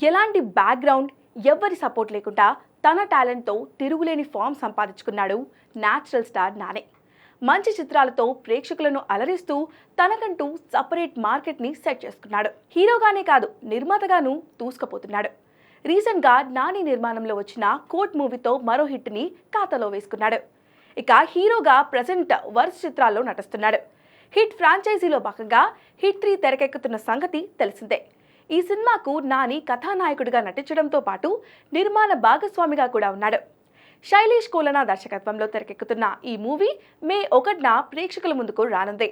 ఎలాంటి బ్యాక్గ్రౌండ్, ఎవ్వరి సపోర్ట్ లేకుండా తన టాలెంట్తో తిరుగులేని ఫామ్ సంపాదించుకున్నాడు న్యాచురల్ స్టార్ నాని. మంచి చిత్రాలతో ప్రేక్షకులను అలరిస్తూ తనకంటూ సపరేట్ మార్కెట్ని సెట్ చేసుకున్నాడు. హీరోగానే కాదు, నిర్మాతగాను దూసుకుపోతున్నాడు. రీసెంట్గా నాని నిర్మాణంలో వచ్చిన కోట్ మూవీతో మరో హిట్ని ఖాతాలో వేసుకున్నాడు. ఇక హీరోగా ప్రజెంట్ వరుస చిత్రాల్లో నటిస్తున్నాడు. హిట్ ఫ్రాంచైజీలో భాగంగా హిట్ 3 తెరకెక్కుతున్న సంగతి తెలిసిందే. ఈ సినిమాకు నాని కథానాయకుడిగా నటించడంతో పాటు నిర్మాణ భాగస్వామిగా కూడా ఉన్నాడు. శైలేష్ కోలనా దర్శకత్వంలో తెరకెక్కుతున్న ఈ మూవీ మే 1న ప్రేక్షకుల ముందుకు రానుంది.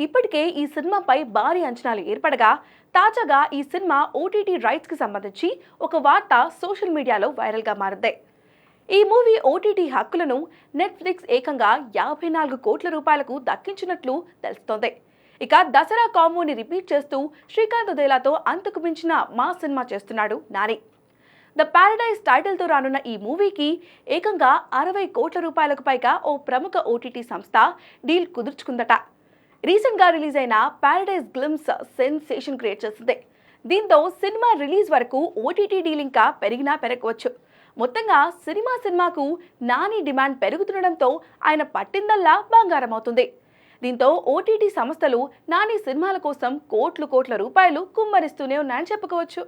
ఇప్పటికే ఈ సినిమాపై భారీ అంచనాలు ఏర్పడగా తాజాగా ఈ సినిమా ఓటీటీ రైట్స్కి సంబంధించి ఒక వార్త సోషల్ మీడియాలో వైరల్గా మారింది. ఈ మూవీ ఓటీటీ హక్కులను నెట్ఫ్లిక్స్ ఏకంగా 54 కోట్ల రూపాయలకు దక్కించినట్లు తెలుస్తోంది. ఇక దసరా కాంబోని రిపీట్ చేస్తూ శ్రీకాంత్ ఉదేలాతో అంతకు మించిన మా సినిమా చేస్తున్నాడు నాని. ద ప్యారడైజ్ టైటిల్తో రానున్న ఈ మూవీకి ఏకంగా 60 కోట్ల రూపాయలకు పైగా ఓ ప్రముఖ ఓటీటీ సంస్థ డీల్ కుదుర్చుకుందట. రీసెంట్గా రిలీజ్ అయిన ప్యారడైజ్ గ్లిమ్స్ సెన్సేషన్ క్రియేట్ చేసింది. దీంతో సినిమా రిలీజ్ వరకు ఓటీటీ డీల్ ఇంకా పెరిగినా పెరగవచ్చు. మొత్తంగా సినిమాకు నాని డిమాండ్ పెరుగుతుండడంతో ఆయన పట్టిందల్లా బంగారం అవుతుంది. దీంతో ఓటీటీ సంస్థలు నాని సినిమాల కోసం కోట్ల రూపాయలు కుమ్మరిస్తూనే ఉన్నాయని చెప్పుకోవచ్చు.